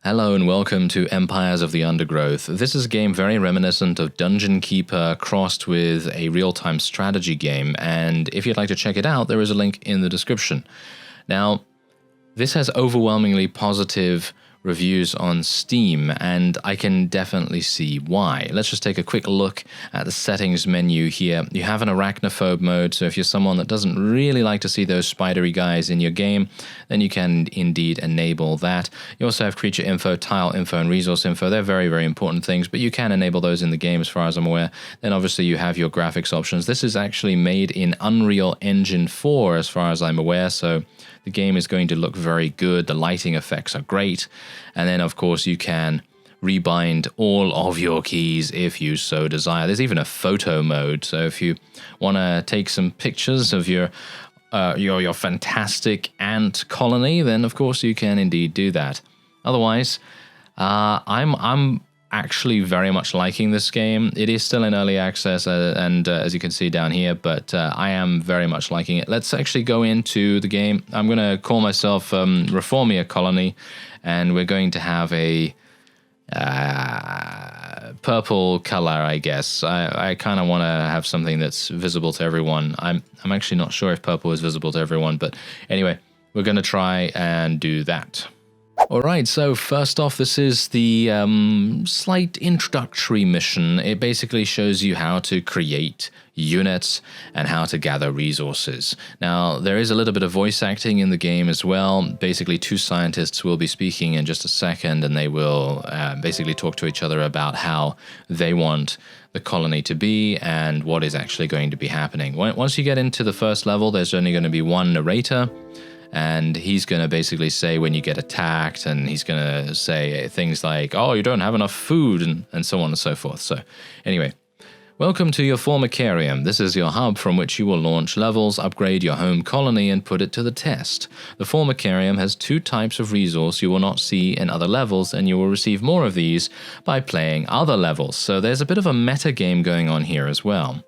Hello and welcome to Empires of the Undergrowth. This is a game very reminiscent of Dungeon Keeper crossed with a real-time strategy game, and if you'd like to check it out, there is a link in the description. Now, this has overwhelmingly positive reviews on Steam, and I can definitely see why. Let's just take a quick look at the settings menu here. You have an arachnophobe mode, so if you're someone that doesn't really like to see those spidery guys in your game, then you can indeed enable that. You also have creature info, tile info, and resource info. They're very, very important things, but you can enable those in the game as far as I'm aware. Then obviously you have your graphics options. This is actually made in Unreal Engine 4 as far as I'm aware, so the game is going to look very good. The lighting effects are great. And then, of course, you can rebind all of your keys if you so desire. There's even a photo mode. So if you want to take some pictures of your fantastic ant colony, then, of course, you can indeed do that. Otherwise, I'm actually very much liking this game. It is still in early access, and as you can see down here, but I am very much liking it. Let's actually go into the game. I'm going to call myself Reformia Colony, and we're going to have a purple color, I guess. I kind of want to have something that's visible to everyone. I'm actually not sure if purple is visible to everyone, but anyway, we're going to try and do that. Alright, so first off, this is the slight introductory mission. It basically shows you how to create units and how to gather resources. Now, there is a little bit of voice acting in the game as well. Basically, two scientists will be speaking in just a second, and they will basically talk to each other about how they want the colony to be and what is actually going to be happening. Once you get into the first level, there's only going to be one narrator, and he's going to basically say when you get attacked, and he's going to say things like, oh, you don't have enough food, and so on and so forth. So anyway, welcome to your Formicarium. This is your hub from which you will launch levels, upgrade your home colony, and put it to the test. The Formicarium has two types of resource you will not see in other levels, and you will receive more of these by playing other levels. So there's a bit of a meta game going on here as well.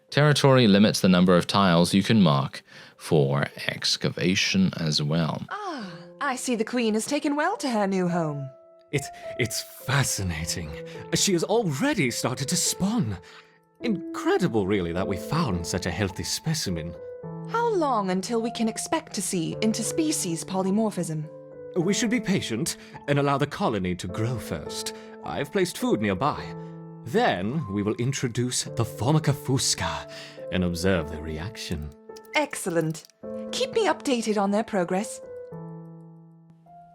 Territory limits the number of tiles you can mark for excavation as well. Ah, I see the Queen has taken well to her new home. It's fascinating. She has already started to spawn. Incredible, really, that we found such a healthy specimen. How long until we can expect to see interspecies polymorphism? We should be patient and allow the colony to grow first. I've placed food nearby. Then we will introduce the Formica fusca and observe their reaction. Excellent. Keep me updated on their progress.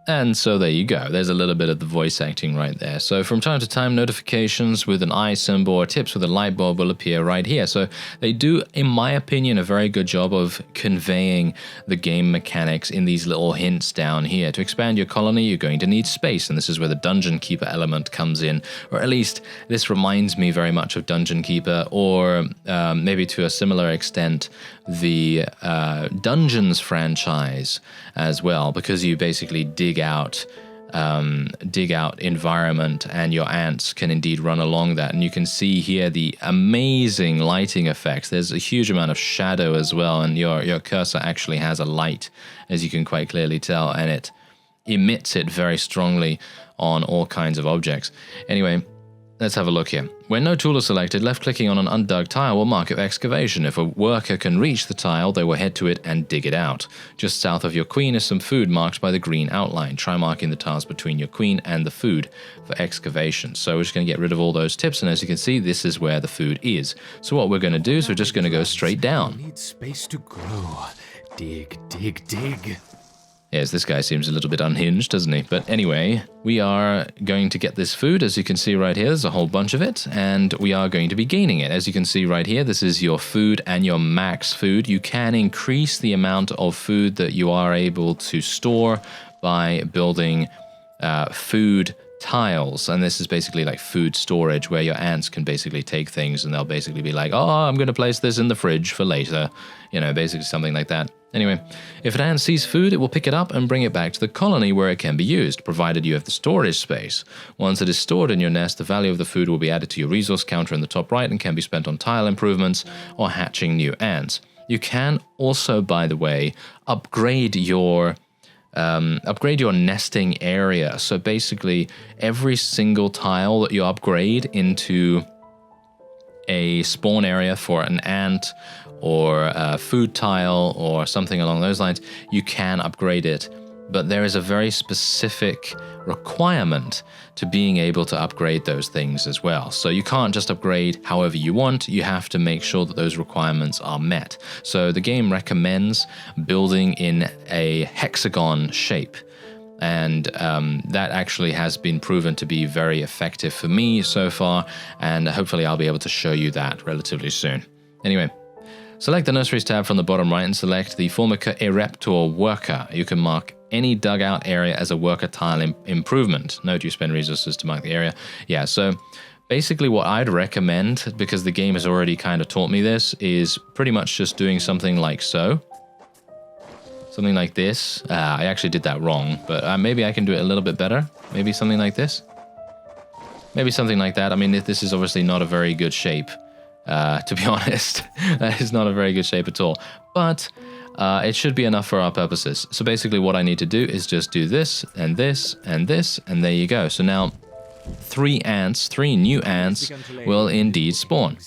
And so there you go. There's a little bit of the voice acting right there. So from time to time, notifications with an eye symbol or tips with a light bulb will appear right here. So they do, in my opinion, a very good job of conveying the game mechanics in these little hints down here. To expand your colony, you're going to need space, and this is where the Dungeon Keeper element comes in. Or at least this reminds me very much of Dungeon Keeper, or maybe to a similar extent, the Dungeons franchise as well, because you basically dig out environment, and your ants can indeed run along that. And you can see here the amazing lighting effects. There's a huge amount of shadow as well, and your cursor actually has a light, as you can quite clearly tell, and it emits it very strongly on all kinds of objects. Anyway, let's have a look here. When no tool is selected, left-clicking on an undug tile will mark it excavation. If a worker can reach the tile, they will head to it and dig it out. Just south of your queen is some food marked by the green outline. Try marking the tiles between your queen and the food for excavation. So we're just going to get rid of all those tips, and as you can see, this is where the food is. So what we're going to do is we're just going to go straight down. Need space to grow. Dig, dig, dig. Yes, this guy seems a little bit unhinged, doesn't he? But anyway, we are going to get this food. As you can see right here, there's a whole bunch of it, and we are going to be gaining it. As you can see right here, this is your food and your max food. You can increase the amount of food that you are able to store by building food tiles, and this is basically like food storage, where your ants can basically take things and they'll basically be like, oh, I'm going to place this in the fridge for later, basically something like that. Anyway, if an ant sees food, it will pick it up and bring it back to the colony where it can be used, provided you have the storage space. Once it is stored in your nest, the value of the food will be added to your resource counter in the top right and can be spent on tile improvements or hatching new ants. You can also, by the way, upgrade your upgrade your nesting area. So basically, every single tile that you upgrade into a spawn area for an ant or a food tile or something along those lines, you can upgrade it. But there is a very specific requirement to being able to upgrade those things as well. So you can't just upgrade however you want, you have to make sure that those requirements are met. So the game recommends building in a hexagon shape. And that actually has been proven to be very effective for me so far, and hopefully I'll be able to show you that relatively soon. Anyway, select the Nurseries tab from the bottom right and select the Formica Ereptor Worker. You can mark any dugout area as a worker tile improvement. Note you spend resources to mark the area. Yeah, so basically what I'd recommend, because the game has already kind of taught me this, is pretty much just doing something like so. Something like this. I actually did that wrong, but maybe I can do it a little bit better. Maybe something like this. Maybe something like that. I mean, this is obviously not a very good shape, to be honest. That is not a very good shape at all. But it should be enough for our purposes. So basically what I need to do is just do this, and this, and this, and there you go. So now 3 new ants will indeed spawn.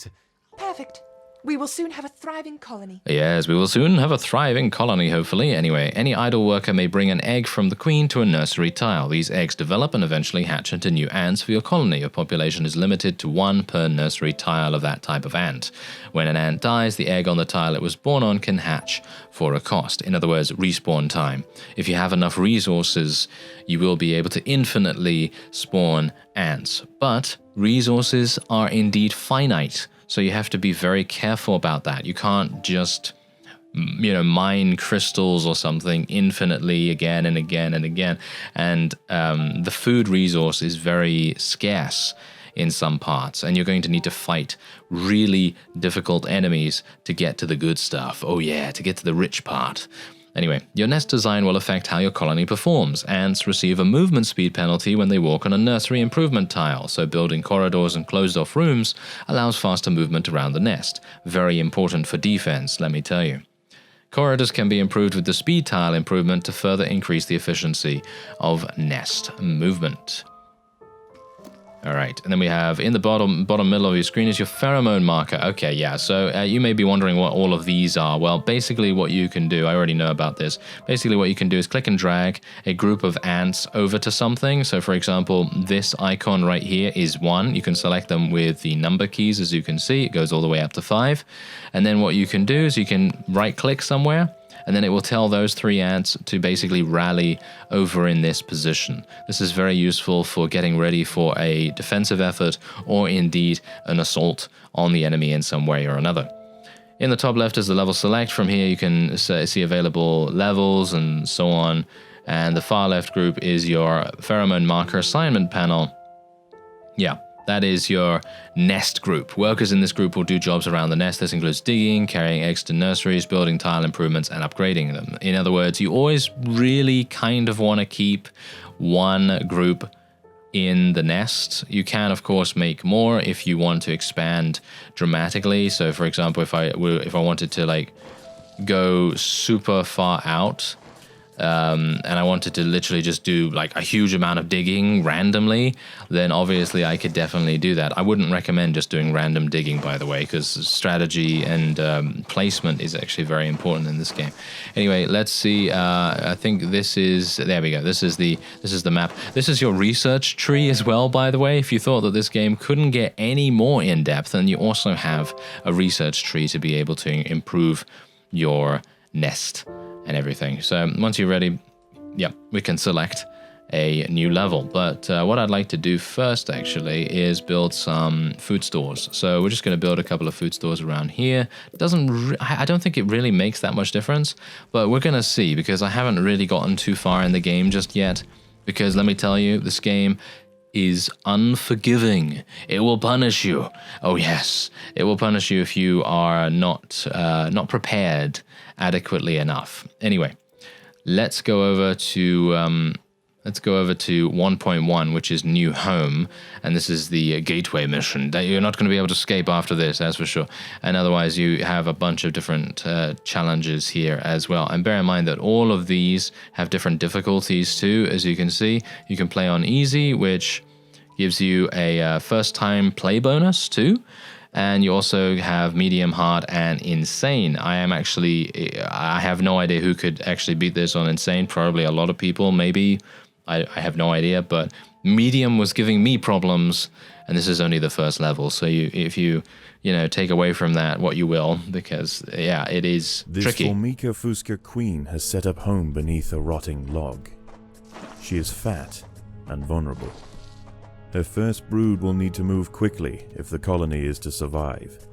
Perfect. We will soon have a thriving colony. Yes, we will soon have a thriving colony, hopefully. Anyway, any idle worker may bring an egg from the queen to a nursery tile. These eggs develop and eventually hatch into new ants for your colony. Your population is limited to 1 per nursery tile of that type of ant. When an ant dies, the egg on the tile it was born on can hatch for a cost. In other words, respawn time. If you have enough resources, you will be able to infinitely spawn ants. But resources are indeed finite. So you have to be very careful about that. You can't just, mine crystals or something infinitely again and again and again. And the food resource is very scarce in some parts, and you're going to need to fight really difficult enemies to get to the good stuff. Oh yeah, to get to the rich part. Anyway, your nest design will affect how your colony performs. Ants receive a movement speed penalty when they walk on a nursery improvement tile, so building corridors and closed-off rooms allows faster movement around the nest. Very important for defense, let me tell you. Corridors can be improved with the speed tile improvement to further increase the efficiency of nest movement. All right, and then we have in the bottom middle of your screen is your pheromone marker. Okay, yeah, so you may be wondering what all of these are. Well, basically what you can do, I already know about this. Basically what you can do is click and drag a group of ants over to something. So for example, this icon right here is 1. You can select them with the number keys, as you can see. It goes all the way up to 5. And then what you can do is you can right click somewhere, and then it will tell those 3 ants to basically rally over in this position. This is very useful for getting ready for a defensive effort or indeed an assault on the enemy in some way or another. In the top left is the level select. From here you can see available levels and so on. And the far left group is your pheromone marker assignment panel. Yeah. That is your nest group. Workers in this group will do jobs around the nest. This includes digging, carrying eggs to nurseries, building tile improvements, and upgrading them. In other words, you always really kind of want to keep one group in the nest. You can, of course, make more if you want to expand dramatically. So, for example, if I wanted to go super far out, and I wanted to literally just do a huge amount of digging randomly, then obviously I could definitely do that. I wouldn't recommend just doing random digging, by the way, because strategy and placement is actually very important in this game. Anyway, let's see. I think this is, there we go. This is the map. This is your research tree as well, by the way. If you thought that this game couldn't get any more in depth, then you also have a research tree to be able to improve your nest and everything. So once you're ready, yeah, we can select a new level. But what I'd like to do first actually is build some food stores. So we're just going to build a couple of food stores around here. I don't think it really makes that much difference, but we're going to see, because I haven't really gotten too far in the game just yet. Because let me tell you, this game is unforgiving. It will punish you. Oh yes, it will punish you if you are not prepared adequately enough. Anyway, let's go over to let's go over to 1.1, which is New Home, and this is the gateway mission. That you're not going to be able to escape after this, that's for sure. And otherwise, you have a bunch of different challenges here as well. And bear in mind that all of these have different difficulties too. As you can see, you can play on easy, which gives you a first-time play bonus too. And you also have medium, hard, and insane. I have no idea who could actually beat this on insane. Probably a lot of people, maybe. I have no idea, but medium was giving me problems, and this is only the first level. So if you take away from that what you will, because yeah, it is tricky. This Formica Fusca queen has set up home beneath a rotting log. She is fat and vulnerable. Her first brood will need to move quickly if the colony is to survive.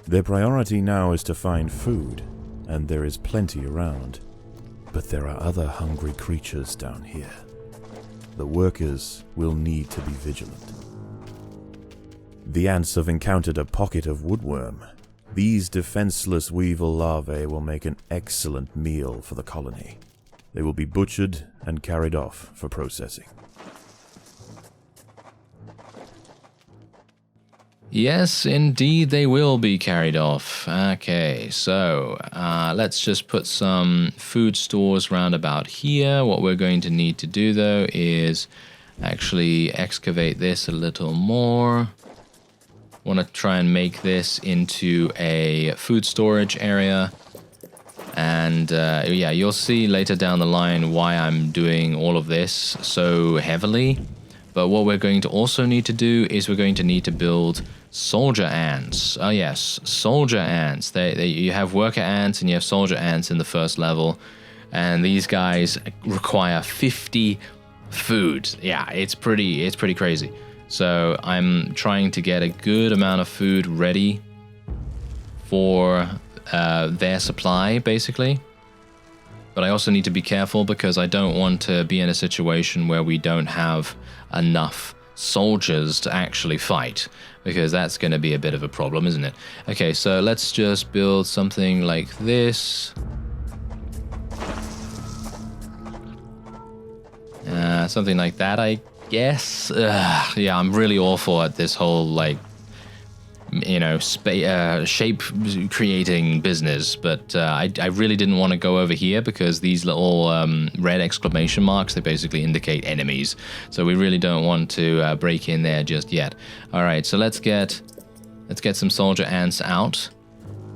Their priority now is to find food, and there is plenty around. But there are other hungry creatures down here. The workers will need to be vigilant. The ants have encountered a pocket of woodworm. These defenseless weevil larvae will make an excellent meal for the colony. They will be butchered and carried off for processing. Yes, indeed, they will be carried off. Okay, so let's just put some food stores round about here. What we're going to need to do, though, is actually excavate this a little more. Want to try and make this into a food storage area. And yeah, you'll see later down the line why I'm doing all of this so heavily. But what we're going to also need to do is we're going to need to build soldier ants. Oh yes, soldier ants. You have worker ants and you have soldier ants in the first level. And these guys require 50 food. Yeah, it's pretty crazy. So I'm trying to get a good amount of food ready for their supply, basically. But I also need to be careful because I don't want to be in a situation where we don't have enough soldiers to actually fight, because that's going to be a bit of a problem, isn't it? Okay, so let's just build something like this. Something like that, I guess. Yeah, I'm really awful at this whole, like, shape creating business, but I really didn't want to go over here because these little red exclamation marks, they basically indicate enemies, so we really don't want to break in there just yet. All right, so let's get some soldier ants out,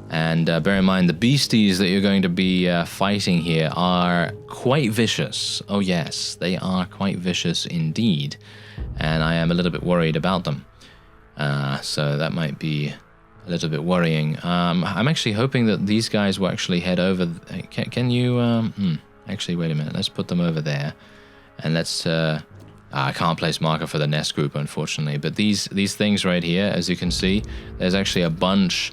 and bear in mind the beasties that you're going to be fighting here are quite vicious. Oh yes, they are quite vicious indeed, and I am a little bit worried about them. So that might be a little bit worrying. I'm actually hoping that these guys will actually head over. Can you? Actually, wait a minute. Let's put them over there, and let's. I can't place marker for the nest group, unfortunately. But these things right here, as you can see, there's actually a bunch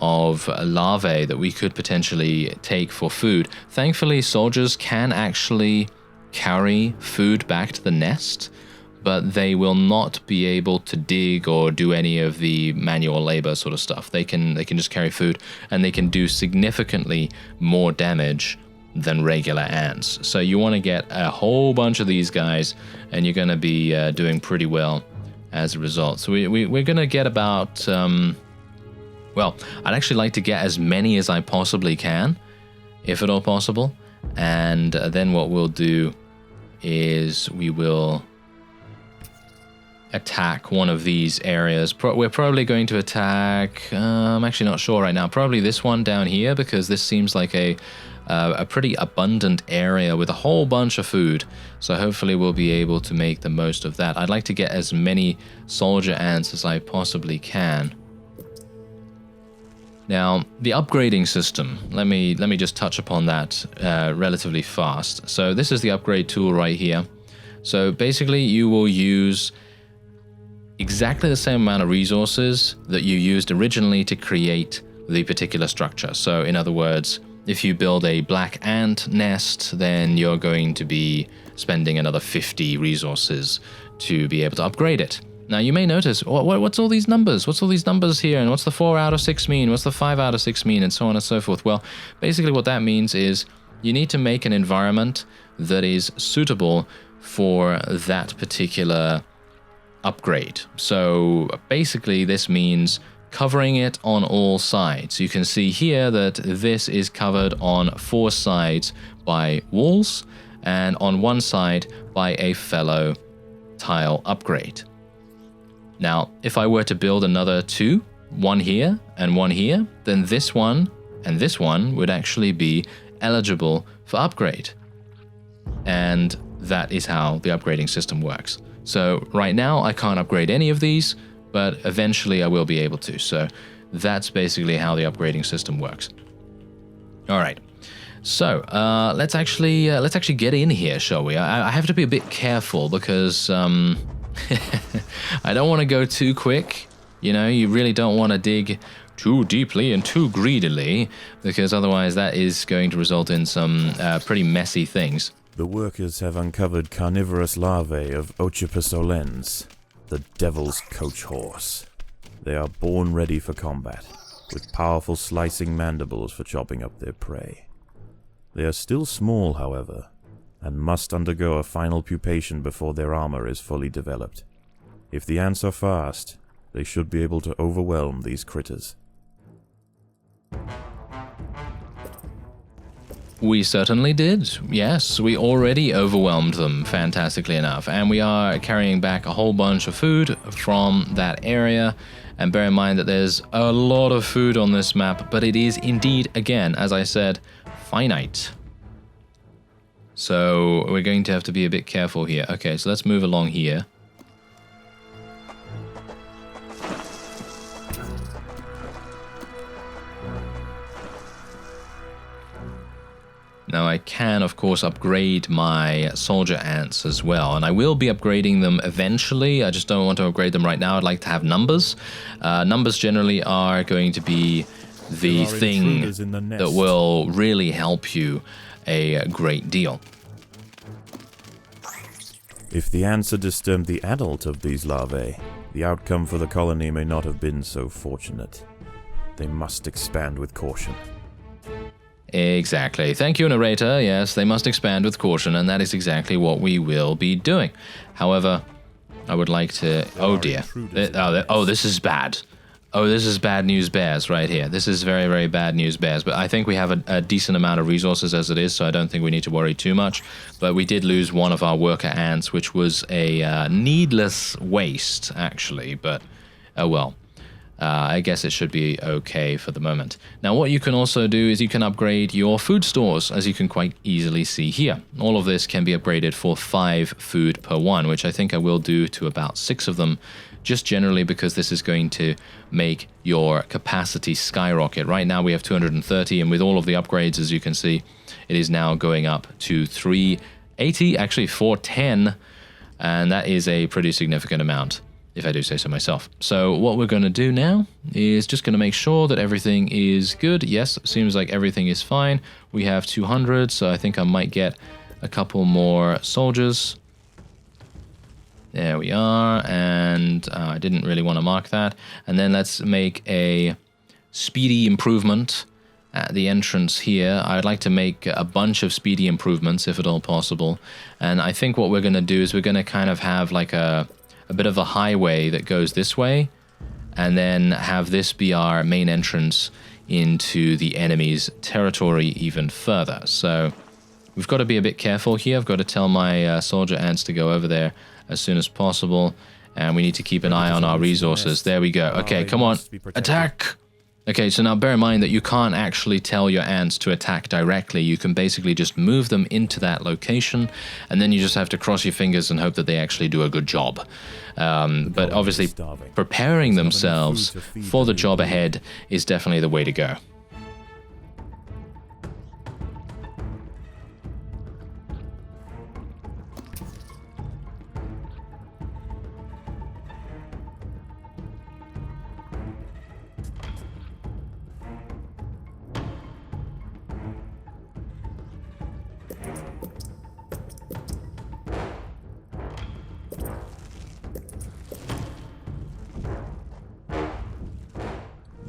of larvae that we could potentially take for food. Thankfully, soldiers can actually carry food back to the nest, but they will not be able to dig or do any of the manual labor sort of stuff. They can just carry food, and they can do significantly more damage than regular ants. So you want to get a whole bunch of these guys, and you're going to be doing pretty well as a result. So we're going to get about... well, I'd actually like to get as many as I possibly can, if at all possible. And then what we'll do is we will attack one of these areas. We're probably going to attack, I'm actually not sure right now, probably this one down here, because this seems like a pretty abundant area with a whole bunch of food. So hopefully we'll be able to make the most of that. I'd like to get as many soldier ants as I possibly can. Now, the upgrading system, let me just touch upon that relatively fast. So this is the upgrade tool right here. So basically you will use exactly the same amount of resources that you used originally to create the particular structure. So in other words, if you build a black ant nest, then you're going to be spending another 50 resources to be able to upgrade it. Now you may notice, what's all these numbers? What's all these numbers here? And what's the 4 out of 6 mean? What's the 5 out of 6 mean? And so on and so forth. Well, basically what that means is you need to make an environment that is suitable for that particular upgrade. So basically this means covering it on all sides. You can see here that this is covered on 4 sides by walls and on one side by a fellow tile upgrade. Now, if I were to build another 2, one here and one here, then this one and this one would actually be eligible for upgrade. And that is how the upgrading system works. So right now I can't upgrade any of these, but eventually I will be able to. So that's basically how the upgrading system works. All right. So let's actually get in here, shall we? I have to be a bit careful because I don't want to go too quick. You know, you really don't want to dig too deeply and too greedily, because otherwise that is going to result in some pretty messy things. The workers have uncovered carnivorous larvae of Ocypus olens, the devil's coach horse. They are born ready for combat, with powerful slicing mandibles for chopping up their prey. They are still small, however, and must undergo a final pupation before their armor is fully developed. If the ants are fast, they should be able to overwhelm these critters. We certainly did. Yes, we already overwhelmed them, fantastically enough. And we are carrying back a whole bunch of food from that area. And bear in mind that there's a lot of food on this map, but it is indeed, again, as I said, finite. So we're going to have to be a bit careful here. Okay, so let's move along here. Now I can, of course, upgrade my soldier ants as well, and I will be upgrading them eventually. I just don't want to upgrade them right now. I'd like to have numbers. Numbers generally are going to be the thing that will really help you a great deal. If the ants had disturbed the adult of these larvae, the outcome for the colony may not have been so fortunate. They must expand with caution. Exactly. Thank you, narrator. Yes, they must expand with caution, and that is exactly what we will be doing. However, I would like to... Oh, dear. Oh, this is bad. Oh, this is bad news bears right here. This is very, very bad news bears. But I think we have a decent amount of resources as it is, so I don't think we need to worry too much. But we did lose one of our worker ants, which was a needless waste, actually. But, oh well. I guess it should be okay for the moment. Now, what you can also do is you can upgrade your food stores, as you can quite easily see here. All of this can be upgraded for 5 food per one, which I think I will do to about 6 of them, just generally because this is going to make your capacity skyrocket. Right now we have 230, and with all of the upgrades, as you can see, it is now going up to 380, actually 410, and that is a pretty significant amount, if I do say so myself. So what we're going to do now is just going to make sure that everything is good. Yes, seems like everything is fine. We have 200, so I think I might get a couple more soldiers. There we are, and I didn't really want to mark that. And then let's make a speedy improvement at the entrance here. I'd like to make a bunch of speedy improvements, if at all possible. And I think what we're going to do is we're going to kind of have like a bit of a highway that goes this way, and then have this be our main entrance into the enemy's territory even further. So we've got to be a bit careful here. I've got to tell my soldier ants to go over there as soon as possible, and we need to keep an eye on our resources. There we go. Okay, come on, attack! Okay, so now bear in mind that you can't actually tell your ants to attack directly. You can basically just move them into that location, and then you just have to cross your fingers and hope that they actually do a good job. But obviously, preparing themselves for the job ahead is definitely the way to go.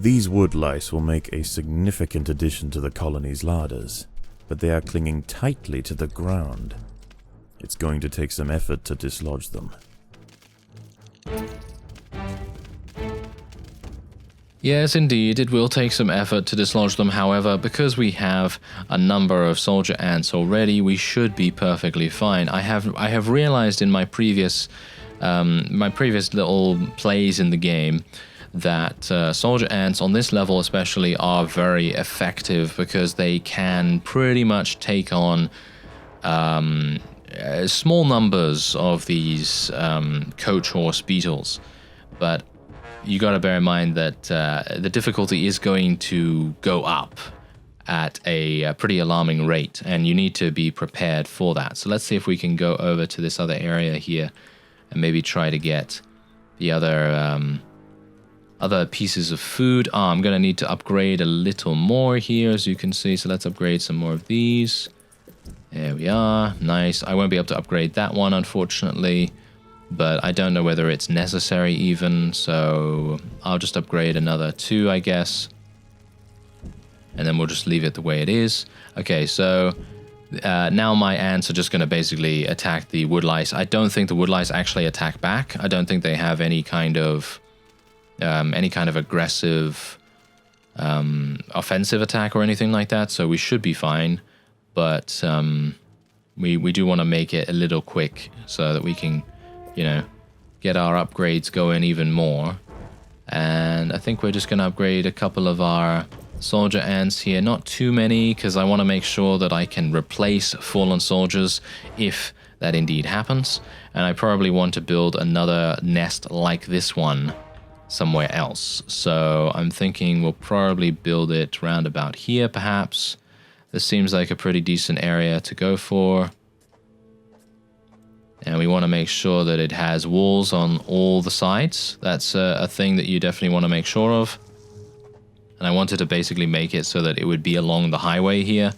These wood lice will make a significant addition to the colony's larders, but they are clinging tightly to the ground. It's going to take some effort to dislodge them. Yes, indeed, it will take some effort to dislodge them. However, because we have a number of soldier ants already, we should be perfectly fine. I have realized in my previous little plays in the game that soldier ants on this level especially are very effective because they can pretty much take on small numbers of these coach horse beetles, but you got to bear in mind that the difficulty is going to go up at a pretty alarming rate, and you need to be prepared for that. So let's see if we can go over to this other area here and maybe try to get the other pieces of food. I'm going to need to upgrade a little more here, as you can see. So let's upgrade some more of these. There we are. Nice. I won't be able to upgrade that one, unfortunately, but I don't know whether it's necessary even, so I'll just upgrade another 2, I guess. And then we'll just leave it the way it is. Okay, so now my ants are just going to basically attack the woodlice. I don't think the woodlice actually attack back. I don't think they have any kind of aggressive offensive attack or anything like that, so we should be fine. But we do want to make it a little quick so that we can, get our upgrades going even more. And I think we're just going to upgrade a couple of our soldier ants here. Not too many, because I want to make sure that I can replace fallen soldiers if that indeed happens. And I probably want to build another nest like this one somewhere else. So I'm thinking we'll probably build it round about here, perhaps. This seems like a pretty decent area to go for. And we want to make sure that it has walls on all the sides. That's a thing that you definitely want to make sure of. And I wanted to basically make it so that it would be along the highway here.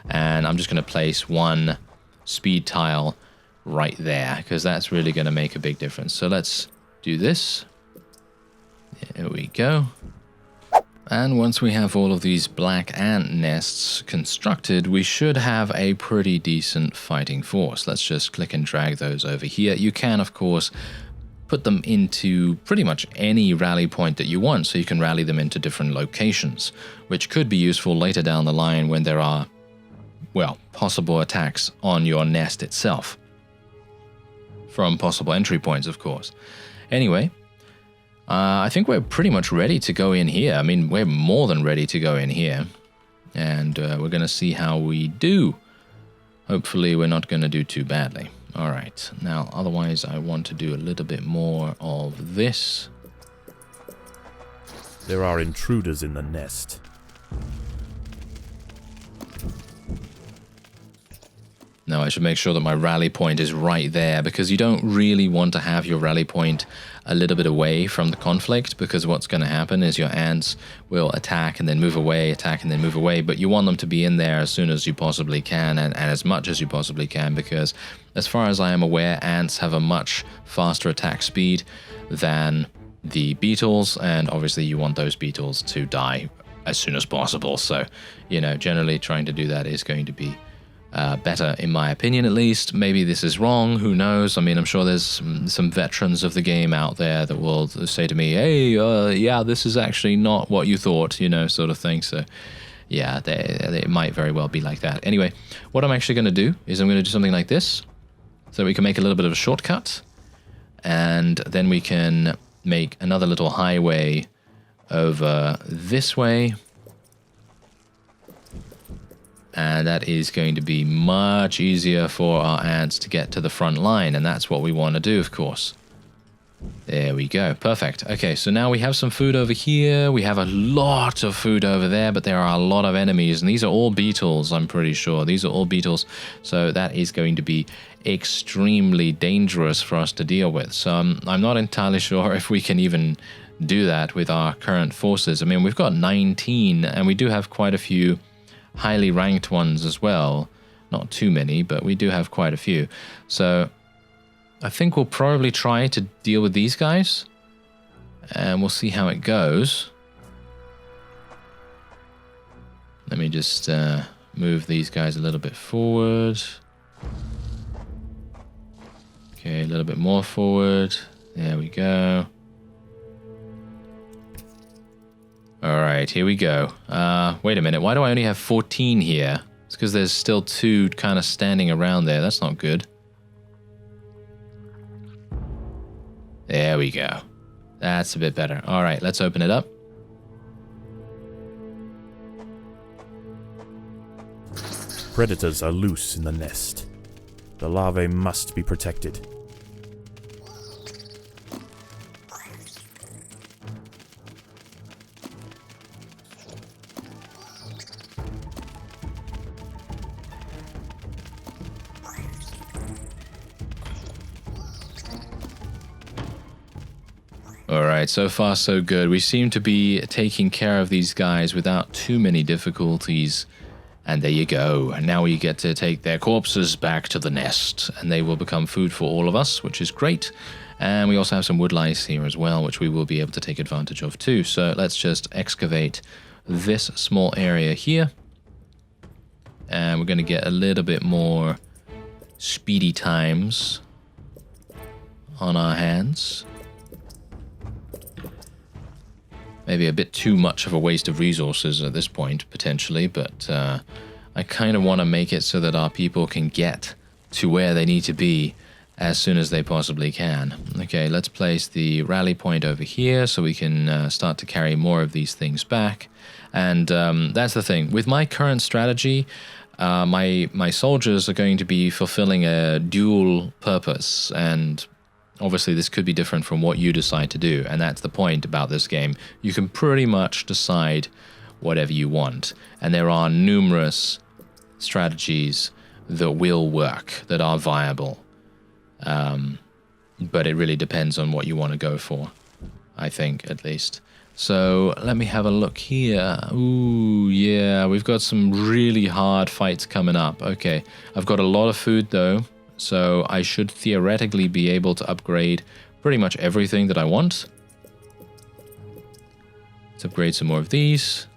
And I'm just going to place one speed tile right there, because that's really going to make a big difference. So let's do this. There we go. And once we have all of these black ant nests constructed, we should have a pretty decent fighting force. Let's just click and drag those over here. You can, of course, put them into pretty much any rally point that you want, so you can rally them into different locations, which could be useful later down the line when there are, well, possible attacks on your nest itself. From possible entry points, of course. Anyway, I think we're pretty much ready to go in here. I mean, we're more than ready to go in here. And we're going to see how we do. Hopefully we're not going to do too badly. All right. Now, otherwise, I want to do a little bit more of this. There are intruders in the nest. Now, I should make sure that my rally point is right there, because you don't really want to have your rally point a little bit away from the conflict, because what's going to happen is your ants will attack and then move away, attack and then move away, but you want them to be in there as soon as you possibly can, and as much as you possibly can, because as far as I am aware, ants have a much faster attack speed than the beetles, and obviously you want those beetles to die as soon as possible. So, generally trying to do that is going to be better, in my opinion, at least. Maybe this is wrong, who knows? I mean, I'm sure there's some veterans of the game out there that will say to me, hey, yeah, this is actually not what you thought, sort of thing. So, yeah, they might very well be like that. Anyway, what I'm actually going to do is I'm going to do something like this, so we can make a little bit of a shortcut, and then we can make another little highway over this way. And that is going to be much easier for our ants to get to the front line. And that's what we want to do, of course. There we go. Perfect. Okay, so now we have some food over here. We have a lot of food over there, but there are a lot of enemies. And these are all beetles, I'm pretty sure. These are all beetles. So that is going to be extremely dangerous for us to deal with. So I'm not entirely sure if we can even do that with our current forces. I mean, we've got 19, and we do have quite a few highly ranked ones as well. Not too many, but we do have quite a few. So I think we'll probably try to deal with these guys, and we'll see how it goes. Let me just move these guys a little bit forward. Okay, a little bit more forward. There we go. Alright, here we go. Wait a minute, why do I only have 14 here? It's because there's still 2 kind of standing around there. That's not good. There we go. That's a bit better. Alright, let's open it up. Predators are loose in the nest. The larvae must be protected. Alright, so far so good. We seem to be taking care of these guys without too many difficulties. And there you go. Now we get to take their corpses back to the nest, and they will become food for all of us, which is great. And we also have some wood lice here as well, which we will be able to take advantage of too. So let's just excavate this small area here. And we're going to get a little bit more speedy times on our hands. Maybe a bit too much of a waste of resources at this point, potentially, but I kind of want to make it so that our people can get to where they need to be as soon as they possibly can. Okay, let's place the rally point over here so we can start to carry more of these things back. And that's the thing. With my current strategy, my soldiers are going to be fulfilling a dual purpose, and obviously this could be different from what you decide to do, and that's the point about this game. You can pretty much decide whatever you want, and there are numerous strategies that will work, that are viable. But it really depends on what you want to go for, I think, at least. So let me have a look here. Ooh, yeah, we've got some really hard fights coming up. Okay, I've got a lot of food though, so I should theoretically be able to upgrade pretty much everything that I want. Let's upgrade some more of these.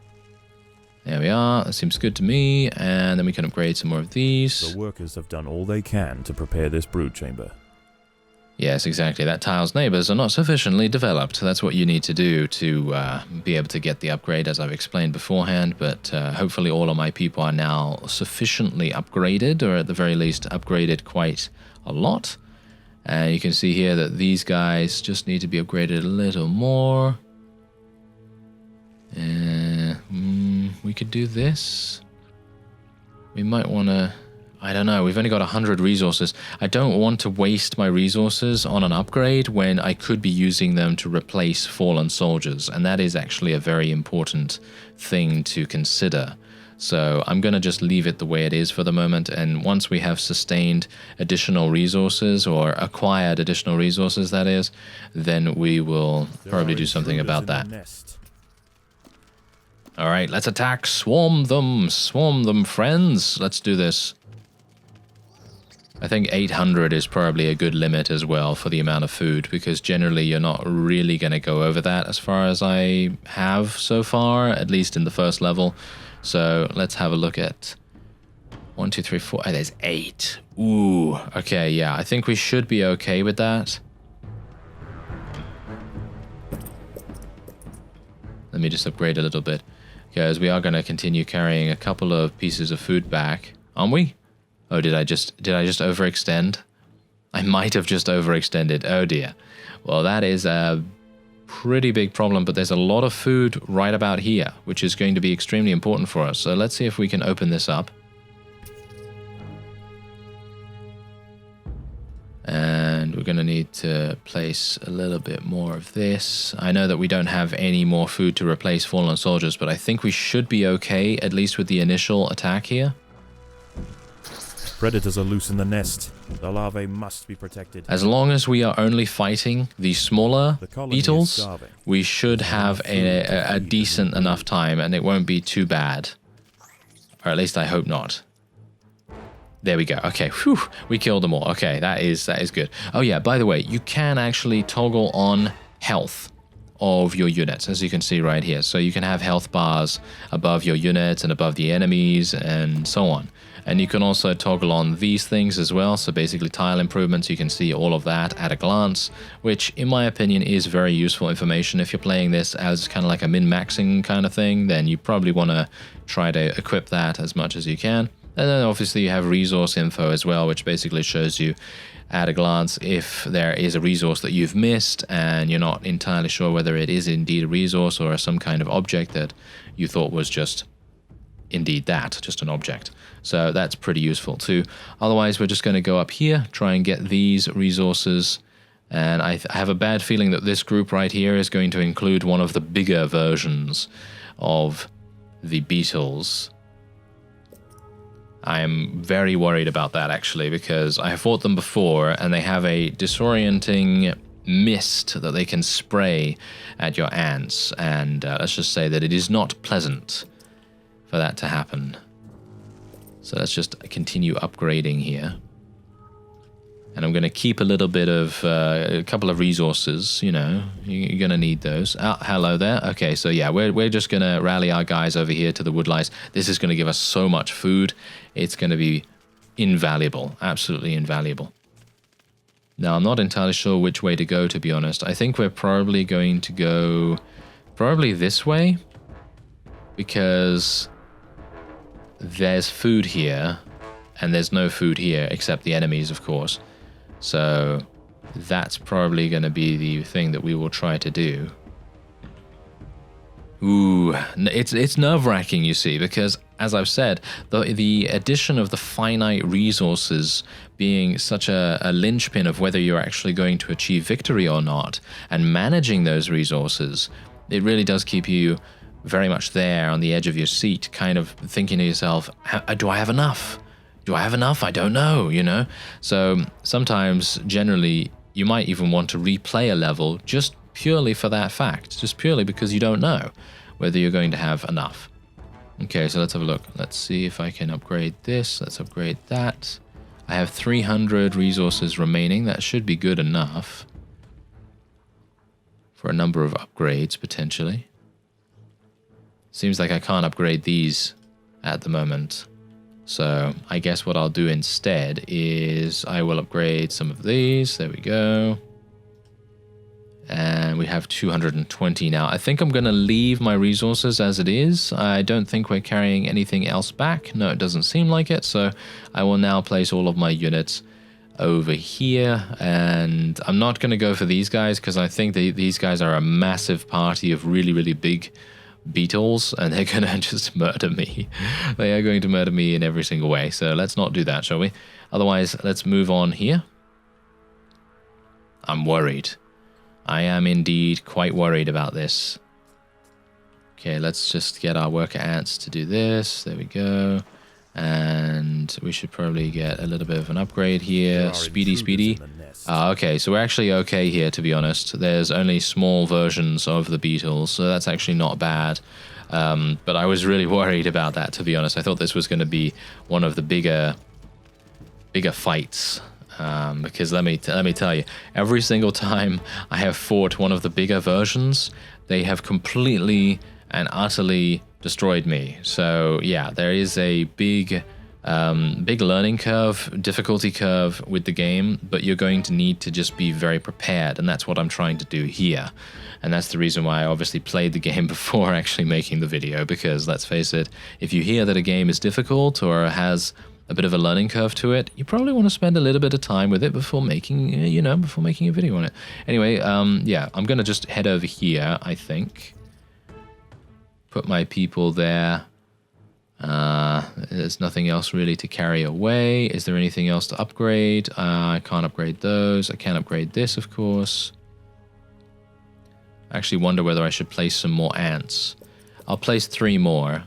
There we are, that seems good to me. And then we can upgrade some more of these. The workers have done all they can to prepare this brood chamber. Yes, exactly. That tile's neighbors are not sufficiently developed. That's what you need to do to be able to get the upgrade, as I've explained beforehand. But hopefully all of my people are now sufficiently upgraded, or at the very least upgraded quite a lot. And you can see here that these guys just need to be upgraded a little more. We could do this. We might want to... I don't know, we've only got 100 resources. I don't want to waste my resources on an upgrade when I could be using them to replace fallen soldiers, and that is actually a very important thing to consider. So I'm going to just leave it the way it is for the moment, and once we have sustained additional resources, or acquired additional resources that is, then we will probably do something about that. Alright, let's attack. Swarm them, friends. Let's do this. I think 800 is probably a good limit as well for the amount of food, because generally you're not really going to go over that as far as I have so far, at least in the first level. So let's have a look at 1, 2, 3, 4. Oh, there's 8. Ooh, okay, yeah, I think we should be okay with that. Let me just upgrade a little bit, because we are going to continue carrying a couple of pieces of food back, aren't we? Oh, did I just overextend? I might have just overextended. Oh dear. Well, that is a pretty big problem, but there's a lot of food right about here, which is going to be extremely important for us. So let's see if we can open this up. And we're going to need to place a little bit more of this. I know that we don't have any more food to replace fallen soldiers, but I think we should be okay, at least with the initial attack here. Predators are loose in the nest. The larvae must be protected. As long as we are only fighting the smaller beetles, we should have a decent enough time, and it won't be too bad. Or at least I hope not. There we go. Okay, whew, we killed them all. Okay, that is good. Oh yeah, by the way, you can actually toggle on health of your units, as you can see right here. So you can have health bars above your units and above the enemies and so on. And you can also toggle on these things as well. So basically tile improvements, you can see all of that at a glance, which in my opinion is very useful information. If you're playing this as kind of like a min-maxing kind of thing, then you probably want to try to equip that as much as you can. And then obviously you have resource info as well, which basically shows you at a glance if there is a resource that you've missed and you're not entirely sure whether it is indeed a resource or some kind of object that you thought was just indeed that, just an object. So that's pretty useful too. Otherwise, we're just going to go up here, try and get these resources. And I have a bad feeling that this group right here is going to include one of the bigger versions of the beetles. I am very worried about that, actually, because I have fought them before, and they have a disorienting mist that they can spray at your ants, and let's just say that it is not pleasant for that to happen. So let's just continue upgrading here. And I'm going to keep a little bit of, a couple of resources, you know, you're going to need those. Oh, hello there. Okay, so yeah, we're just going to rally our guys over here to the woodlice. This is going to give us so much food. It's going to be invaluable, absolutely invaluable. Now, I'm not entirely sure which way to go, to be honest. I think we're probably going to go probably this way, because there's food here, and there's no food here, except the enemies, of course. So that's probably going to be the thing that we will try to do. Ooh, it's nerve-wracking, you see, because, as I've said, the addition of the finite resources being such a linchpin of whether you're actually going to achieve victory or not, and managing those resources, it really does keep you very much there on the edge of your seat, kind of thinking to yourself, do I have enough? Do I have enough? I don't know, you know? So sometimes, generally, you might even want to replay a level just purely for that fact, just purely because you don't know whether you're going to have enough. Okay, so let's have a look. Let's see if I can upgrade this. Let's upgrade that. I have 300 resources remaining. That should be good enough for a number of upgrades, potentially. Seems like I can't upgrade these at the moment. So I guess what I'll do instead is I will upgrade some of these. There we go. And we have 220 now. I think I'm going to leave my resources as it is. I don't think we're carrying anything else back. No, it doesn't seem like it. So I will now place all of my units over here. And I'm not going to go for these guys because I think these guys are a massive party of really, really big beetles, and they're going to just murder me. They are going to murder me in every single way. So let's not do that, shall we? Otherwise, let's move on here. I'm worried. I am indeed quite worried about this. Okay, let's just get our worker ants to do this. There we go. And we should probably get a little bit of an upgrade here. Speedy. Okay, so we're actually okay here, to be honest. There's only small versions of the beetles, so that's actually not bad. But I was really worried about that, to be honest. I thought this was going to be one of the bigger fights. Because let me tell you, every single time I have fought one of the bigger versions, they have completely and utterly destroyed me. So yeah, there is a big learning curve, difficulty curve with the game, but you're going to need to just be very prepared, and that's what I'm trying to do here. And that's the reason why I obviously played the game before actually making the video, because let's face it, if you hear that a game is difficult or has a bit of a learning curve to it, you probably want to spend a little bit of time with it before making, before making a video on it. Anyway, yeah, I'm going to just head over here, I think. Put my people there. There's nothing else really to carry away. Is there anything else to upgrade? I can't upgrade those. I can upgrade this, of course. I actually wonder whether I should place some more ants. I'll place 3 more.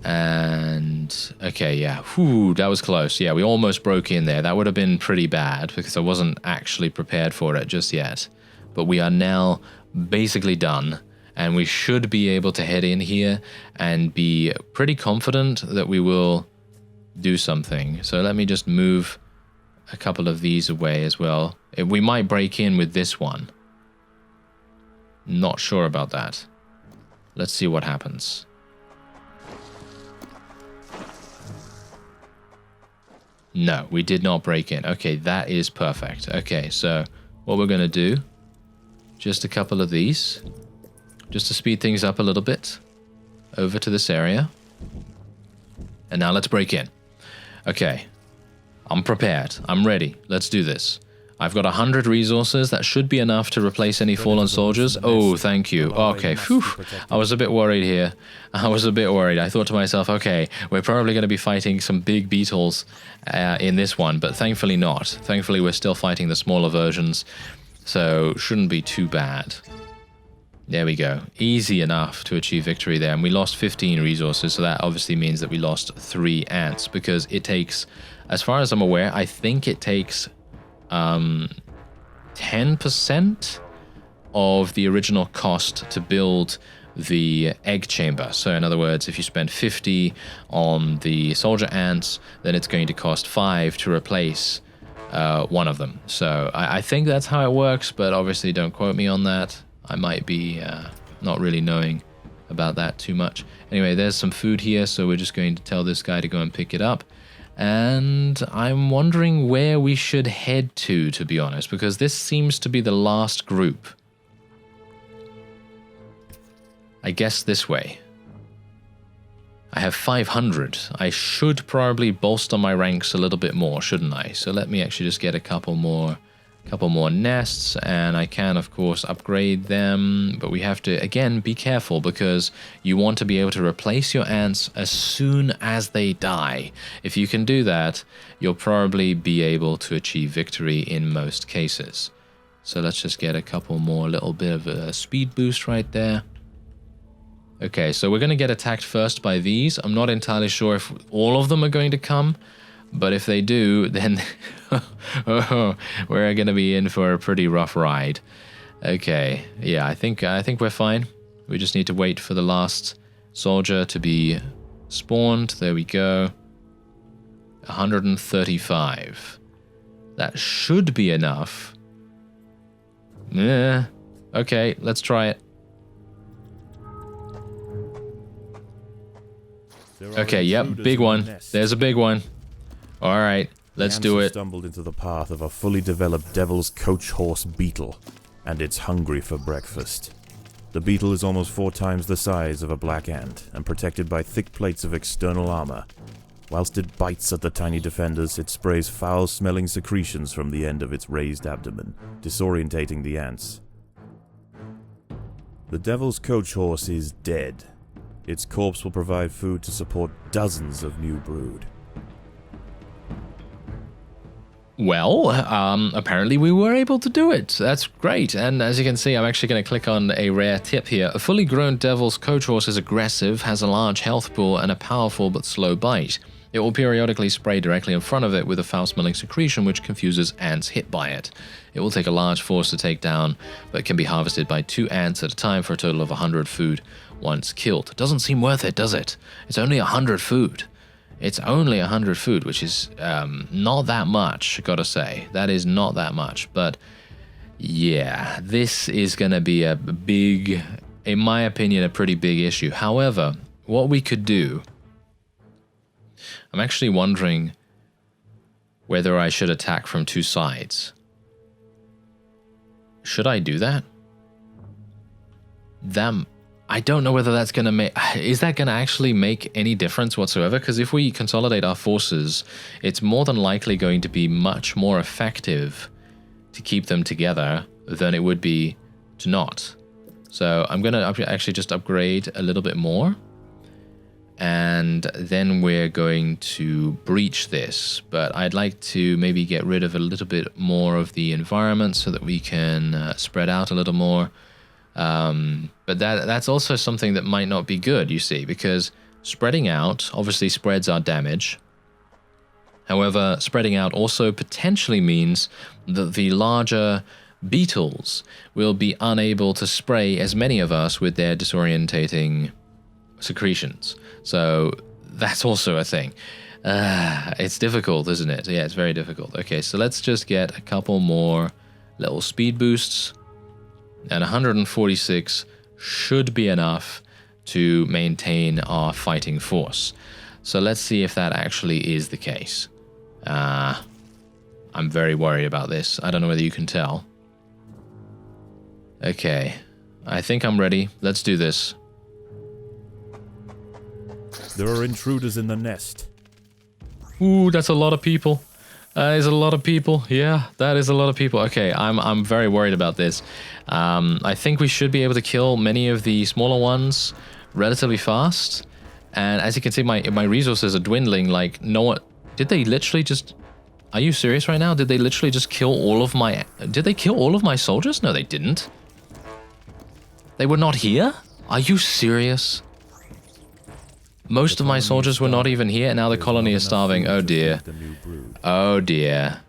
And okay, yeah, whew, that was close. Yeah, we almost broke in there. That would have been pretty bad because I wasn't actually prepared for it just yet. But we are now basically done, and we should be able to head in here and be pretty confident that we will do something. So let me just move a couple of these away as well. We might break in with this one. Not sure about that. Let's see what happens. No, we did not break in. Okay, that is perfect. Okay, so what we're going to do, just a couple of these, just to speed things up a little bit, over to this area. And now let's break in. Okay, I'm prepared. I'm ready. Let's do this. I've got 100 resources. That should be enough to replace any fallen soldiers. Oh, thank you. Okay, phew. I was a bit worried here. I was a bit worried. I thought to myself, okay, we're probably going to be fighting some big beetles in this one, but thankfully not. Thankfully, we're still fighting the smaller versions, so shouldn't be too bad. There we go. Easy enough to achieve victory there. And we lost 15 resources, so that obviously means that we lost 3 ants, because it takes, as far as I'm aware, I think it takes 10% of the original cost to build the egg chamber. So in other words, if you spend 50 on the soldier ants, then it's going to cost 5 to replace one of them. So I think that's how it works, but obviously don't quote me on that. I might be not really knowing about that too much. Anyway, there's some food here, so we're just going to tell this guy to go and pick it up. And I'm wondering where we should head to be honest, because this seems to be the last group. I guess this way. I have 500. I should probably bolster my ranks a little bit more, shouldn't I? So let me actually just get a couple more nests, and I can of course upgrade them, but we have to again be careful, because you want to be able to replace your ants as soon as they die. If you can do that, you'll probably be able to achieve victory in most cases. So let's just get a couple more, little bit of a speed boost right there. Okay, so we're going to get attacked first by these. I'm not entirely sure if all of them are going to come, but if they do, then we're going to be in for a pretty rough ride. Okay, yeah, I think we're fine. We just need to wait for the last soldier to be spawned. There we go. 135. That should be enough. Yeah. Okay, let's try it. Okay, yep, big one. There's a big one. All right, let's do it. Stumbled into the path of a fully developed devil's coach horse beetle, and it's hungry for breakfast. The beetle is almost 4 times the size of a black ant, and protected by thick plates of external armor. Whilst it bites at the tiny defenders, it sprays foul-smelling secretions from the end of its raised abdomen, disorientating the ants. The devil's coach horse is dead. Its corpse will provide food to support dozens of new brood. Well, apparently we were able to do it. That's great. And as you can see, I'm actually going to click on a rare tip here. A fully grown devil's coach horse is aggressive, has a large health pool, and a powerful but slow bite. It will periodically spray directly in front of it with a foul-smelling secretion which confuses ants hit by it. It will take a large force to take down, but can be harvested by 2 ants at a time for a total of 100 food once killed. Doesn't seem worth it, does it? It's only 100 food. It's only 100 food, which is not that much, gotta say. That is not that much, but yeah, this is gonna be a big, in my opinion, a pretty big issue. However, what we could do, I'm actually wondering whether I should attack from 2 sides. Should I do that? I don't know whether that's going to make... Is that going to actually make any difference whatsoever? Because if we consolidate our forces, it's more than likely going to be much more effective to keep them together than it would be to not. So I'm going to actually just upgrade a little bit more. And then we're going to breach this. But I'd like to maybe get rid of a little bit more of the environment so that we can spread out a little more. But that's also something that might not be good, you see, because spreading out obviously spreads our damage. However, spreading out also potentially means that the larger beetles will be unable to spray as many of us with their disorientating secretions. So that's also a thing. It's difficult, isn't it? Yeah, it's very difficult. Okay, so let's just get a couple more little speed boosts. And 146 should be enough to maintain our fighting force. So let's see if that actually is the case. I'm very worried about this. I don't know whether you can tell. Okay, I think I'm ready. Let's do this. There are intruders in the nest. Ooh, that's a lot of people. That is a lot of people. Yeah, that is a lot of people. Okay, I'm very worried about this. I think we should be able to kill many of the smaller ones relatively fast. And as you can see, my resources are dwindling. Like, no one... Did they literally just... Are you serious right now? Did they literally just kill all of my... Did they kill all of my soldiers? No, they didn't. They were not here? Are you serious? Most of my soldiers were not even here, and now the colony is starving. Oh dear. Oh dear.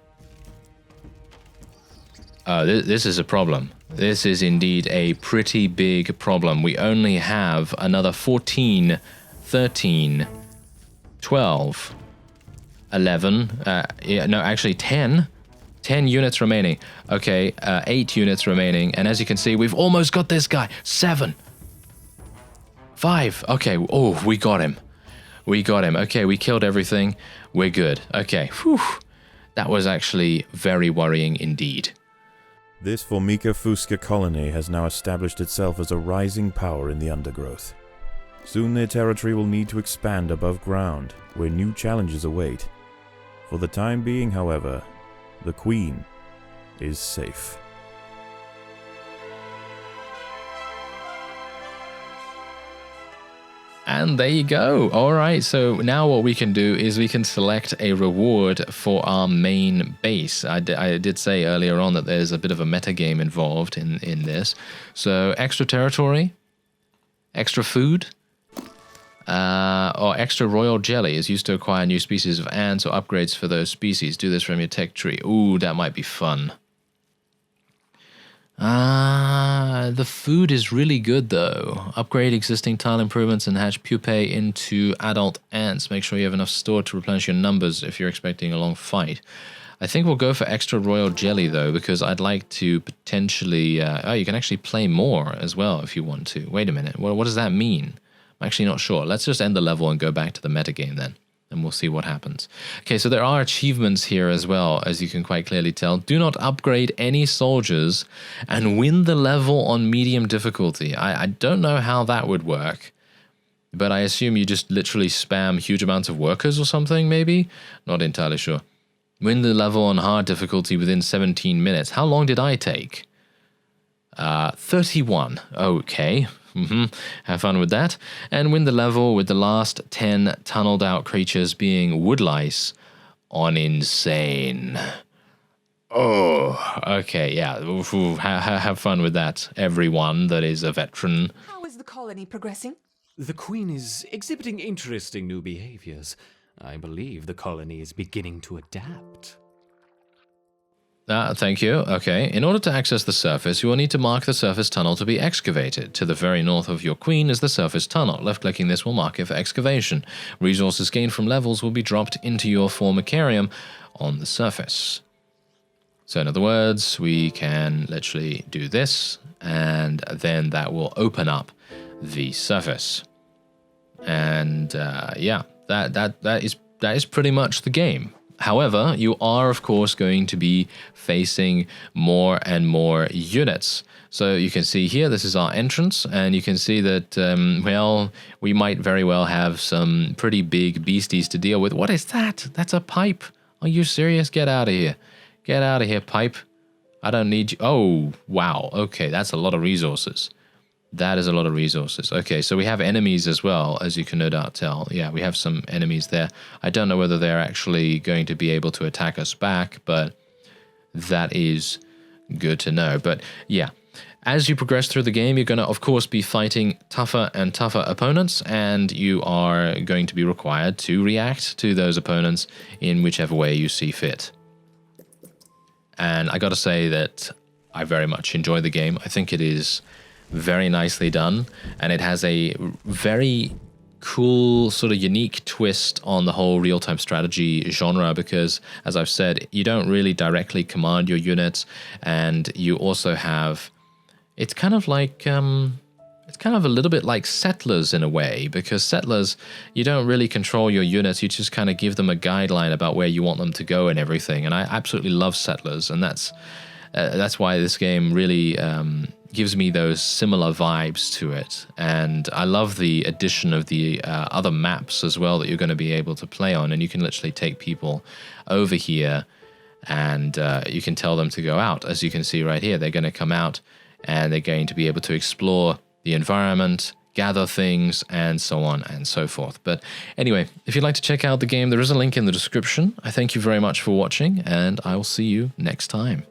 Oh, this is a problem. This is indeed a pretty big problem. We only have another 14, 13, 12, 11, yeah, no, actually 10. 10 units remaining. Okay, 8 units remaining. And as you can see, we've almost got this guy. 7. 5. Okay, oh, we got him. We got him. Okay, we killed everything. We're good. Okay, whew. That was actually very worrying indeed. This Formica Fusca colony has now established itself as a rising power in the undergrowth. Soon their territory will need to expand above ground, where new challenges await. For the time being, however, the Queen is safe. And there you go. All right, so now what we can do is we can select a reward for our main base. I did say earlier on that there's a bit of a metagame involved in this. So extra territory, extra food, or extra royal jelly is used to acquire new species of ants or upgrades for those species. Do this from your tech tree. Ooh, that might be fun. The food is really good though. Upgrade existing tile improvements and hatch pupae into adult ants. Make sure you have enough stored to replenish your numbers if you're expecting a long fight. I think we'll go for extra royal jelly though, because I'd like to potentially... oh, you can actually play more as well if you want to. Wait a minute, what does that mean? I'm actually not sure. Let's just end the level and go back to the metagame then, and we'll see what happens. Okay, so there are achievements here as well, as you can quite clearly tell. Do not upgrade any soldiers and win the level on medium difficulty. I don't know how that would work, but I assume you just literally spam huge amounts of workers or something, maybe? Not entirely sure. Win the level on hard difficulty within 17 minutes. How long did I take? 31. Okay. Have fun with that. And win the level with the last 10 tunneled out creatures being wood lice on insane. Oh, okay, yeah. Have fun with that, everyone that is a veteran. How is the colony progressing? The Queen is exhibiting interesting new behaviors. I believe the colony is beginning to adapt. Thank you. Okay. In order to access the surface, you will need to mark the surface tunnel to be excavated. To the very north of your queen is the surface tunnel. Left-clicking this will mark it for excavation. Resources gained from levels will be dropped into your formicarium on the surface. So in other words, we can literally do this, and then that will open up the surface. And yeah, that is pretty much the game. However, you are, of course, going to be facing more and more units. So you can see here, this is our entrance, and you can see that, well, we might very well have some pretty big beasties to deal with. What is that? That's a pipe. Are you serious? Get out of here. Get out of here, pipe. I don't need you. Oh, wow. Okay, that's a lot of resources. That is a lot of resources. Okay, so we have enemies as well, as you can no doubt tell. Yeah, we have some enemies there. I don't know whether they're actually going to be able to attack us back, but that is good to know. But yeah, as you progress through the game, you're going to, of course, be fighting tougher and tougher opponents, and you are going to be required to react to those opponents in whichever way you see fit. And I got to say that I very much enjoy the game. I think it is very nicely done, and it has a very cool sort of unique twist on the whole real-time strategy genre, because as I've said, you don't really directly command your units, and you also have, it's kind of like it's kind of a little bit like Settlers in a way, because Settlers, you don't really control your units, you just kind of give them a guideline about where you want them to go and everything. And I absolutely love Settlers, and that's why this game really gives me those similar vibes to it. And I love the addition of the other maps as well that you're going to be able to play on, and you can literally take people over here and you can tell them to go out. As you can see right here, they're going to come out and they're going to be able to explore the environment, gather things, and so on and so forth. But anyway, if you'd like to check out the game, there is a link in the description. I thank you very much for watching, and I will see you next time.